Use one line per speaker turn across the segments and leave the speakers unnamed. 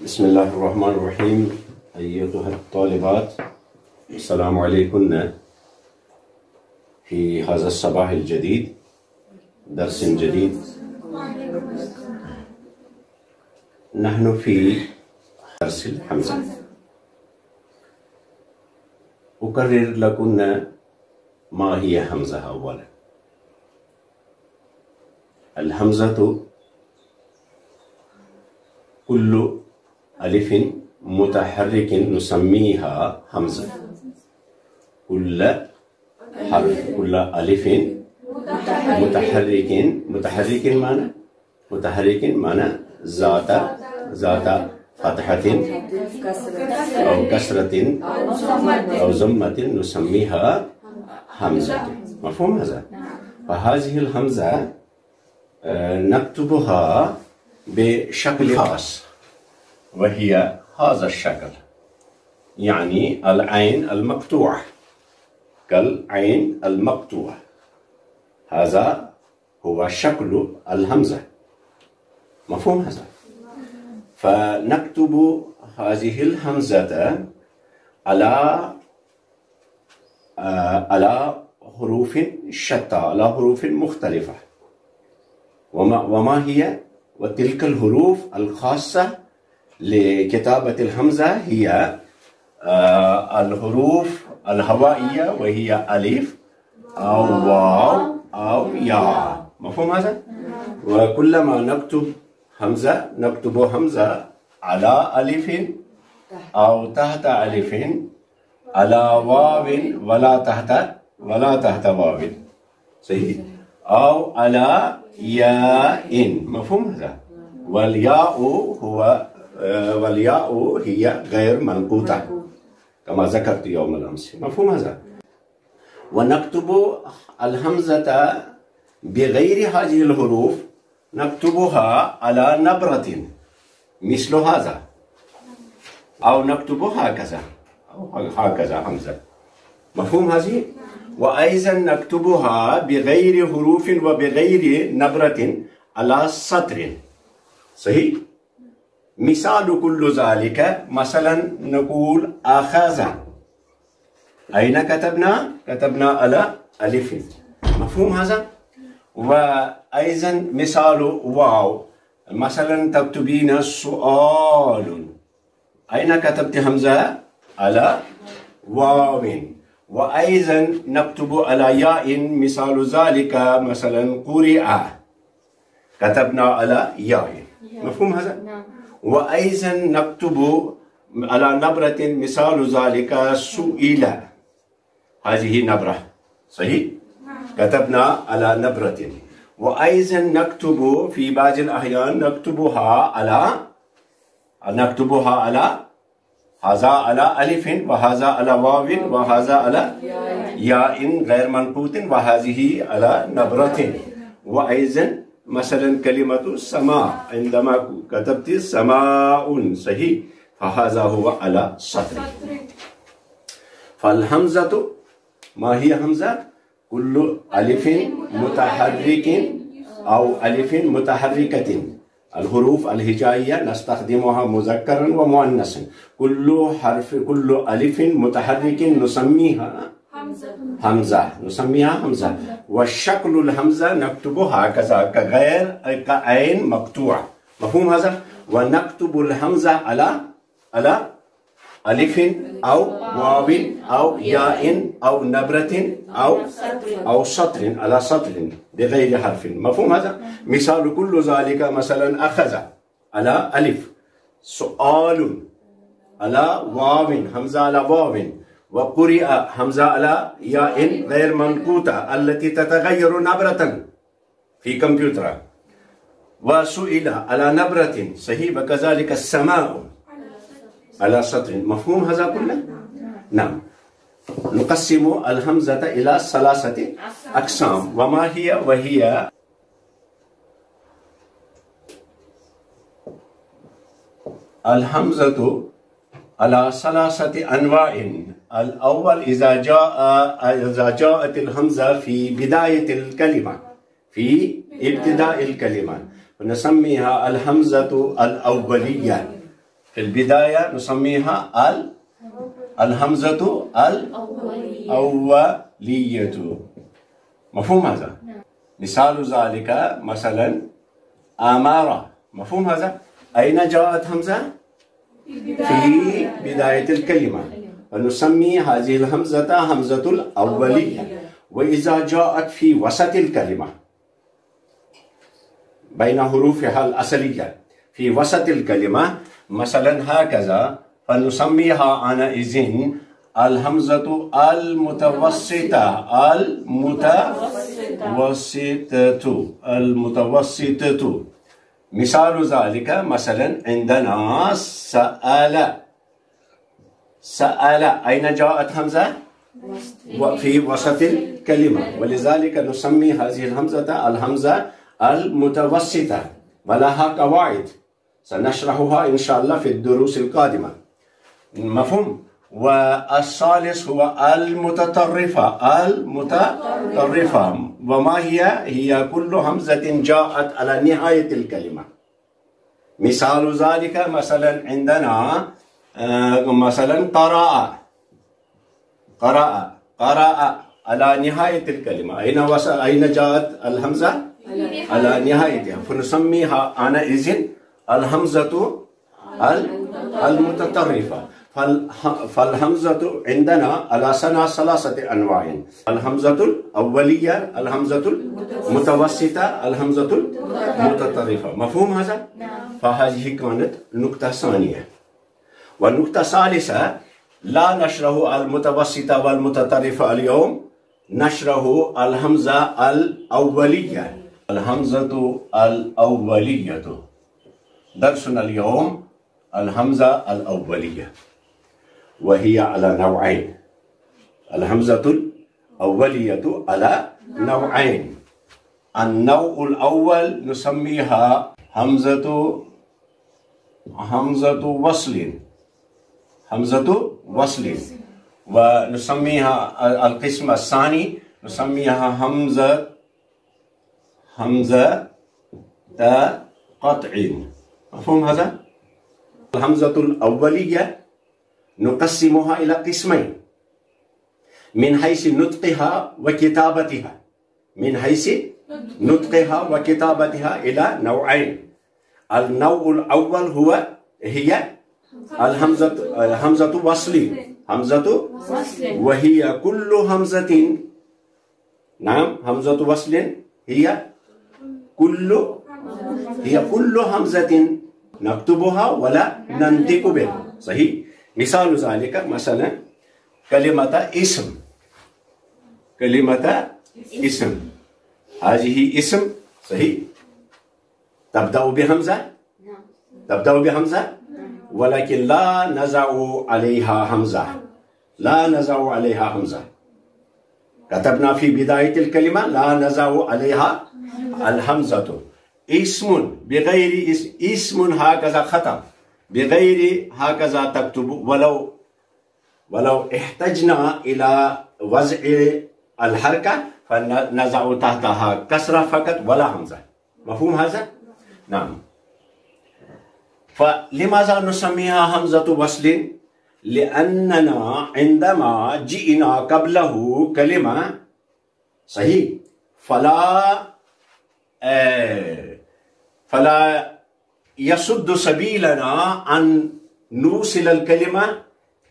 بسم الله الرحمن الرحيم. أيتها الطالبات، السلام عليكم في هذا الصباح الجديد، درس جديد. نحن في درس الحمزة. أكرر لكم ما هي همزة. أولا، الهمزة كل ألف متحرك نسميها همزة. كل ألف متحرك معنى ذات فتحة أو كسرة أو ضمة نسميها همزة. مفهوم هذا؟ فهذه الهمزة نكتبها بشكل خاص، وهي هذا الشكل، يعني العين المقطوعة، كالعين المقطوعة. هذا هو شكل الهمزة. مفهوم هذا؟ فنكتب هذه الهمزة على حروف شتى، على حروف مختلفة. وما هي؟ وتلك الحروف الخاصة لكتابة الهمزة هي الحروف الهوائية، وهي ألف أو واو أو ياء. مفهوم هذا؟ وكلما نكتب همزة على ألف أو تحت ألف، على واو ولا تحت واو، صحيح، أو على ياء. مفهوم هذا؟ والياء هي غير منقوطة كما ذكرت يوم الأمس. مفهوم هذا؟ ونكتب الهمزة بغير هذه الحروف، نكتبها على نبرة مثل هذا، أو نكتبها هكذا همزة. مفهوم هذه؟ وأيضا نكتبها بغير حروف وبغير نبرة على سطر. صحيح؟ مثال كل ذلك، مثلا نقول أخذ. أين كتبنا؟ كتبنا على ألف. مفهوم هذا؟ وأيضا مثال واو، مثلا تكتبين سؤال. أين كتبت همزة؟ على واو. وأيضا نكتب على ياء، مثال ذلك مثلا قرئ، كتبنا على ياء. مفهوم هذا؟ وأيضا نكتب على نبرة، مثال ذلك سئل، هذه نبرة، صحيح؟ كتبنا على نبرة. وأيضا نكتب في بعض الأحيان نكتبها على هذا على ألف، وهذا على واو، وهذا على ياء غير منقوط، وهذه على نبرة. وأيضا مثلا كلمة سماء، عندما كتبت سماء، صحيح، فهذا هو على سطر. فالهمزة ما هي همزة؟ كل ألف متحرك أو ألف متحركة. الحروف الهجائية نستخدمها مذكرا ومؤنثا. كل ألف متحرك نسميها همزة. والشكل الهمزة نكتبها هكذا، كعين مقطوعة. مفهوم هذا؟ ونكتب الهمزة على ألف أو واو أو ياء أو نبرة أو سطر، على سطر بغير حرف. مفهوم هذا؟ مثال كل ذلك، مثلا أخذ على ألف، سؤال على واو، همزة على واو، وقرئ همزة على ياء غير منقوطة التي تتغير نبرة في كمبيوتر، وسئل على نبرة، صحيح، وكذلك السماء على سطر. مفهوم هذا كله؟ نعم. نقسم الهمزة إلى 3 أقسام. وما هي؟ وهي الهمزة على 3 أنواع. الأول إذا جاءت الهمزة في بداية الكلمة، في ابتداء الكلمة، نسميها الهمزة الأولية. في البداية نسميها الهمزة الأولية. مفهوم هذا؟ مثال ذلك مثلا أمارة، مفهوم هذا؟ أين جاءت همزة؟ في بداية الكلمة، فنسمي هذه الهمزة همزة الأولية. وإذا جاءت في وسط الكلمة بين حروفها الأصلية في وسط الكلمة مثلا هكذا، فنسميها عنئذ الهمزة المتوسطة. مثال ذلك مثلا عندنا سأل، أين جاءت همزة؟ في وسط الكلمة، ولذلك نسمي هذه الهمزة الهمزة المتوسطة، ولها قواعد سنشرحها إن شاء الله في الدروس القادمة. مفهوم؟ والثالث هو المتطرفة. وما هي كل همزة جاءت على نهاية الكلمة. مثال ذلك مثلا عندنا مثلا قراءة على نهاية الكلمة، أين جاءت الهمزة؟ على نهايتها، فنسميها عنئذ الهمزة المتطرفة. فالهمزة عندنا على ثلاثة أنواع: الهمزة الأولية، الهمزة المتوسطة، الهمزة المتطرفة. مفهوم هذا؟ فهذه كانت نقطة ثانية. والنقطة الثالثة لا نشرح المتوسطة والمتطرفة اليوم، نشرح الهمزة الأولية. الهمزة الأولية درسنا اليوم الهمزة الأولية، وهي على نوعين. الهمزة الأولية على نوعين. النوع الأول نسميها همزة وصل، ونسميها القسم الثاني نسميها همزة قطع. مفهوم هذا؟ الهمزة الأولية نقسمها إلى قسمين من حيث نطقها وكتابتها. إلى نوعين. النوع الأول هي الهمزة وصل، وهي كل همزة. نعم، همزة وصل هي كل همزة نكتبها ولا ننطق بها. صحيح؟ مثال ذلك مثلا كلمة اسم، هذه اسم. صحيح؟ تبدأ بهمزة، ولكن لا نزع عليها همزة. كتبنا في بداية الكلمة لا نزع عليها الهمزة. اسم بغير اسم هكذا خطأ، بغير هكذا تكتب، ولو احتجنا إلى وضع الحركة فنزع تحتها كسرة فقط ولا همزة. مفهوم هذا؟ نعم. فلماذا نسميها همزة وصل؟ لأننا عندما جئنا قبله كلمة صحيح فلا يسد سبيلنا أن نوصل الكلمة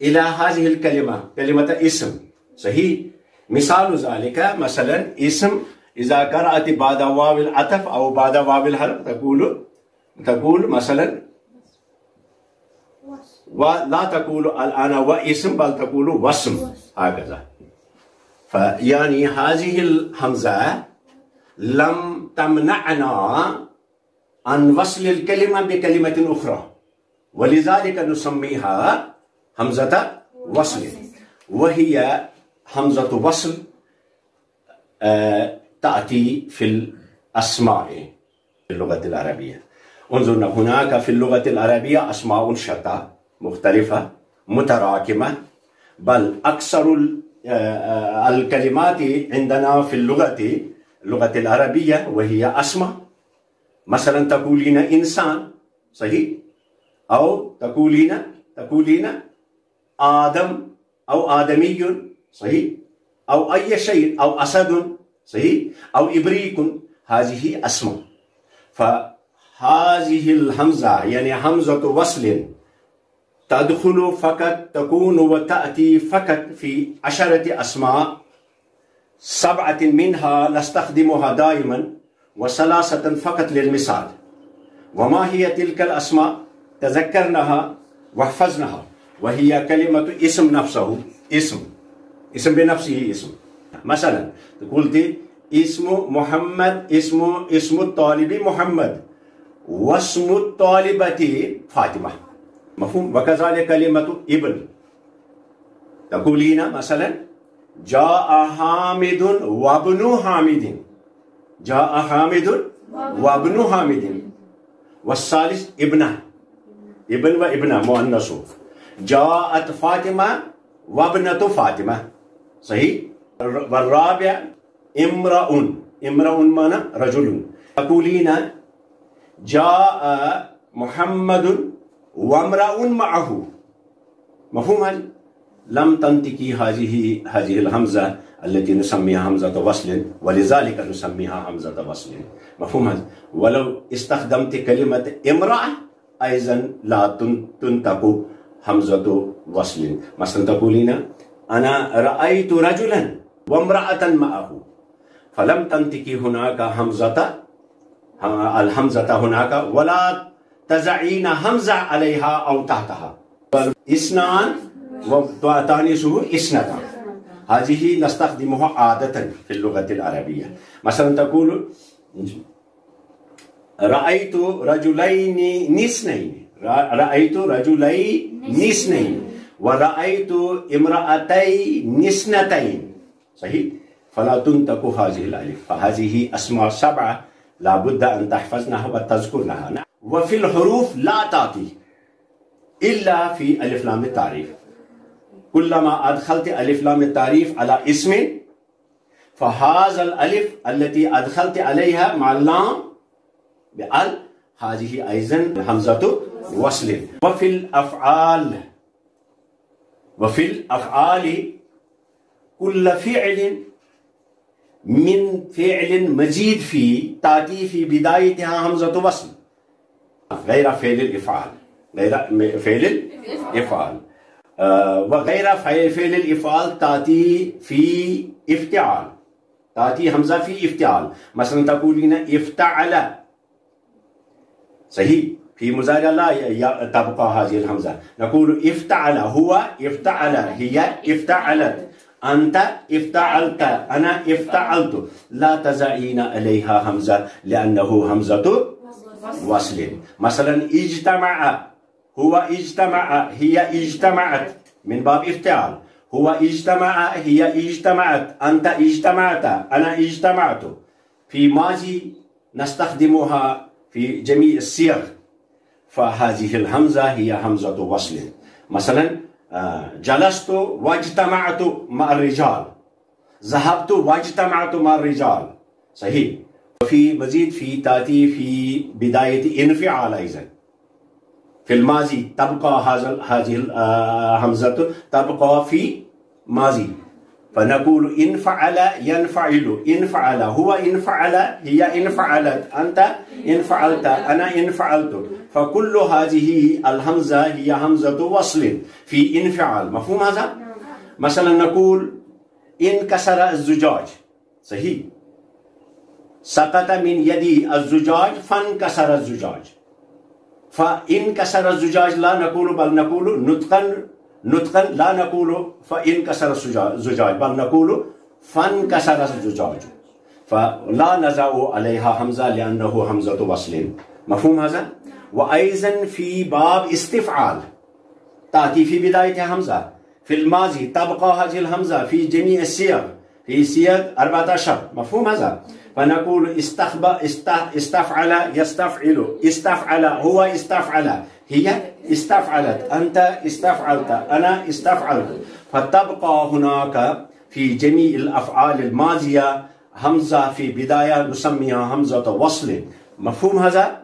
إلى هذه الكلمة، كلمة اسم. صحيح؟ مثال ذلك مثلا اسم إذا قرأت بعد واو العطف أو بعد واو الحرف تقول مثلا ولا تقول الآن واسم، بل تقول وسم، هكذا. فيعني هذه الهمزة لم تمنعنا عن وصل الكلمة بكلمة أخرى، ولذلك نسميها همزة وصل. وهي همزة وصل تأتي في الأسماء في اللغة العربية. انظرنا، هناك في اللغة العربية أسماء شتى مختلفة متراكمة، بل أكثر الكلمات عندنا في اللغة العربية وهي أسماء. مثلا تقولين إنسان، صحيح؟ أو تقولين آدم أو آدمي صحيح، أو أي شيء، أو أسد صحيح، أو إبريق، هذه أسماء. فهذه الهمزة يعني همزة وصل تدخل فقط، تكون وتأتي فقط في 10 أسماء، 7 منها نستخدمها دائما و3 فقط للمثال. وما هي تلك الأسماء؟ تذكرناها واحفظناها، وهي كلمة اسم نفسه، اسم بنفسه اسم. مثلا قلت اسم محمد، اسم الطالب محمد، واسم الطالبة فاطمة، مفهوم؟ وكذلك كلمة ابن، تقولين مثلا جاء حامد وابن حامد، جاء حامد وابن حامد. والثالث ابن وابنة مؤنث، جاءت فاطمة وابنة فاطمة صحيح. والرابع امرأ معنى رجل، تقولين جاء محمد وامرأ معه، مفهوم هذا؟ لم تنطقي هذه الهمزة التي نسميها همزة وصل، ولذلك نسميها همزة وصل، مفهوم هذا؟ ولو استخدمت كلمة امرأة أيضا لا تنطق همزة وصل. مثلا تقولين أنا رأيت رجلا وامرأة معه، فلم تنطقي هناك الهمزة هناك، ولا تزعين همزة عليها أو تحتها، بل اثنان وتانيثه اثنتان. هذه نستخدمها عادة في اللغة العربية. مثلا تقول رأيت رجلين اثنين، رأيت رجلين اثنين، ورأيت امرأتين اثنتين صحيح. فلا تنطق هذه الألف. فهذه أسماء 7 لا بد أن تحفظنها وتذكرنها. وفي الحروف لا تأتي إلا في ألف لام التعريف. كلما أدخلت ألف لام التعريف على اسم، فهذا الألف التي أدخلت عليها مع اللام بأل، هذه أيضا همزة وصل. وفي الأفعال كل فعل من فعل مزيد فيه تأتي في بدايتها همزة وصل، غير فعل الإفعال، وغير فعل الإفعال تأتي في افتعال، تأتي همزة في افتعال. مثلا تقولين افتعل صحيح، في مضارع لا تبقى هذه الهمزة. نقول افتعل هو، افتعل هي، افتعلت أنت، افتعلت أنا، افتعلت. لا تزعين عليها همزة لأنه همزة وصل. مثلا اجتمع هو، اجتمع هي، اجتمعت من باب افتعال. هو اجتمع هي، اجتمعت أنت، اجتمعت أنا، اجتمعت. في ماضي نستخدمها في جميع الصيغ. فهذه الهمزة هي همزة وصل. مثلا جلست واجتمعت مع الرجال، ذهبت واجتمعت مع الرجال صحيح. وفي مزيد في تأتي في بداية انفعال أيضا. في الماضي تبقى هذه الهمزة تبقى في ماضي، فنقول انفعل ينفعل، انفعل هو، انفعل هي، انفعلت أنت، انفعلت أنا، انفعلت. فكل هذه الهمزة هي همزة وصل في انفعال، مفهوم هذا؟ مثلا نقول انكسر الزجاج صحيح، سقط من يدي الزجاج فانكسر الزجاج. فانكسر الزجاج لا نقول، بل نقول نطقا لا نقول فانكسر الزجاج، بل نقول فانكسر الزجاج. فلا نزع عليها همزة لأنه همزة وصل، مفهوم هذا؟ وأيضا في باب استفعال تأتي في بداية همزة. في الماضي تبقى هذه الهمزة في جميع الصيغ، في صيغ 14، مفهوم هذا؟ فنقول استفعل يستفعل، استفعل هو، استفعل هي، استفعلت أنت، استفعلت أنا، استفعلت. فتبقى هناك في جميع الأفعال الماضية همزة في بداية نسميها همزة وصل، مفهوم هذا؟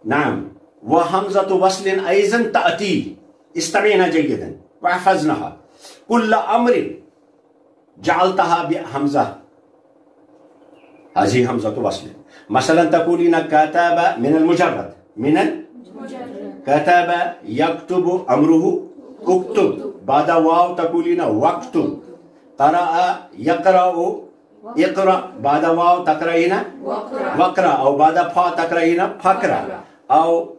نعم. وهمزة وصل أيضا تأتي. استمعنا جيدا واحفظناها. كل أمر جعلتها بهمزة، هذه همزة وصل. مثلا تقولين كتب من المجرد، كتب يكتب أمره اكتب، بعد واو تقولين واكتب. قرأ يقرأ اقرأ، بعد واو تقرأين وقرأ، أو بعد فا تقرأين فقرأ. أو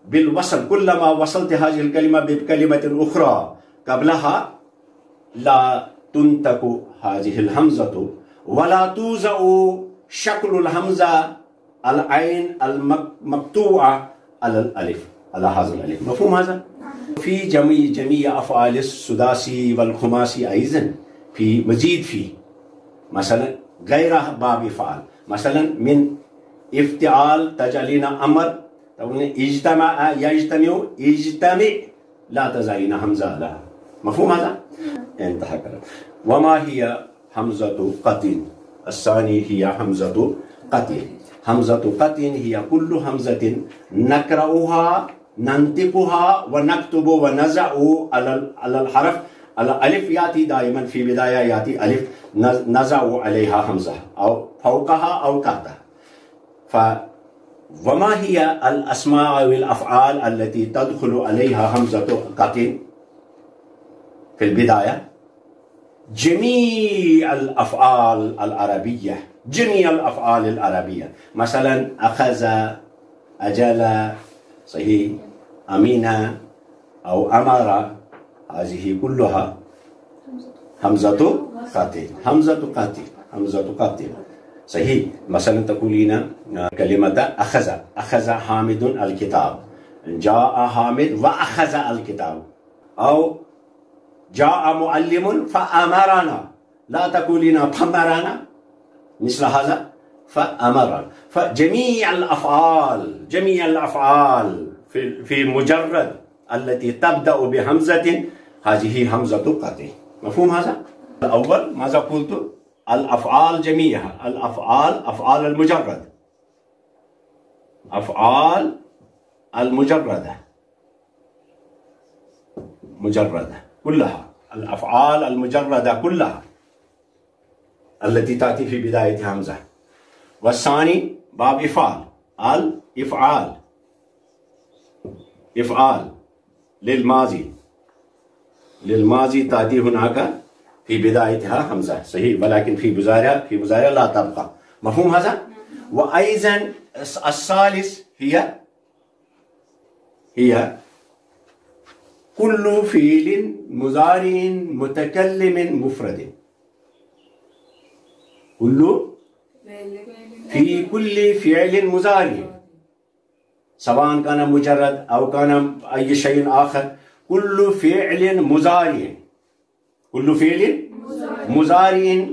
بالوصل، كلما وصلت هذه الكلمة بكلمة أخرى قبلها لا تنطق هذه الهمزة ولا توزع شكل الهمزة العين المقطوعة على الألف، على هذا الألف. مفهوم هذا؟ في جميع أفعال السداسي والخماسي أيضا في مزيد فيه، مثلا غير باب فعل، مثلا من افتعال تجعلين أمر، اجتمع يجتمع اجتمع، لا تزعين همزة لها. مفهوم هذا؟ انتهى كلام. وما هي همزة قطع؟ الثاني هي همزة قطع. همزة قطع هي كل همزة نقرأها ننطقها ونكتب ونزع على الحرف. الألف يأتي دائما في بداية، يأتي ألف نزع عليها همزة أو فوقها أو تحتها. وما هي الأسماء والأفعال التي تدخل عليها همزة قطع في البداية؟ جميع الأفعال العربية، جميع الأفعال العربية. مثلا أخذ، أجل، صحيح، أمين أو أمر، هذه كلها همزة قطع. همزة قطع، همزة قطع، صحيح. مثلا تقولين كلمة أخذ، أخذ حامد الكتاب، جاء حامد وأخذ الكتاب. أو جاء معلم فأمرنا، لا تقولين فأمرنا، مثل هذا فأمرنا. فجميع الأفعال، جميع الأفعال في مجرد التي تبدأ بهمزة، هذه همزة قطع. مفهوم هذا؟ الأول ماذا قلت؟ الأفعال جميعها، الأفعال أفعال المجرد، أفعال المجردة، مجردة كلها، الأفعال المجردة كلها التي تأتي في بداية همزة. والثاني باب إفعال، الإفعال، إفعال للماضي، للماضي تأتي هناك في بدايتها همزة، صحيح، ولكن في مضارع لا تبقى. مفهوم هذا؟ وأيضا الثالث هي كل فعل مضارع متكلم مفرد. في كل فعل مضارع، سواء كان مجرد أو كان أي شيء آخر، كل فعل مضارع، كل فعل مضارع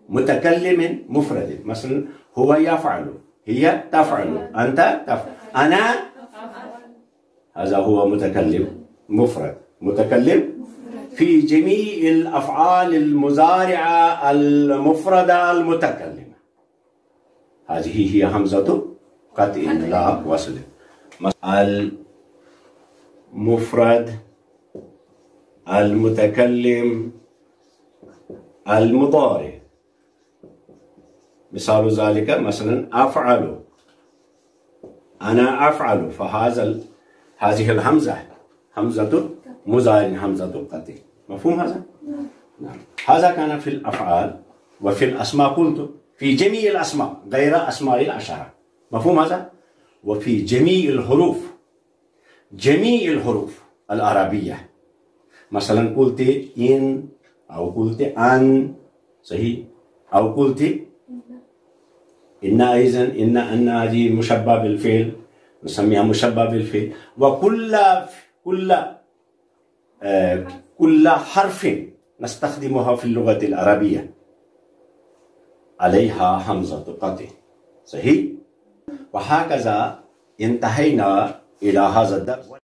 متكلم مفرد. مثلا هو يفعل، هي تفعل، أنت تفعل، أنا، هذا هو متكلم مفرد، متكلم في جميع الأفعال المضارعة المفردة المتكلمة. هذه هي همزة قطع لا وصل. المفرد المتكلم المضارع، مثال ذلك مثلا أفعل، أنا أفعل، هذه الهمزة همزة مضارع، همزة قطع. مفهوم هذا؟ نعم. هذا كان في الأفعال. وفي الأسماء قلت في جميع الأسماء غير أسماء العشرة. مفهوم هذا؟ وفي جميع الحروف، جميع الحروف العربية، مثلا قلت إن أو قلت أن، صحيح، أو قلت إن، أيضا إن أن هذه مشبه بالفعل، نسميها مشبه بالفعل. كل حرف نستخدمها في اللغة العربية عليها همزة قطع، صحيح. وهكذا انتهينا إلى هذا الدرس.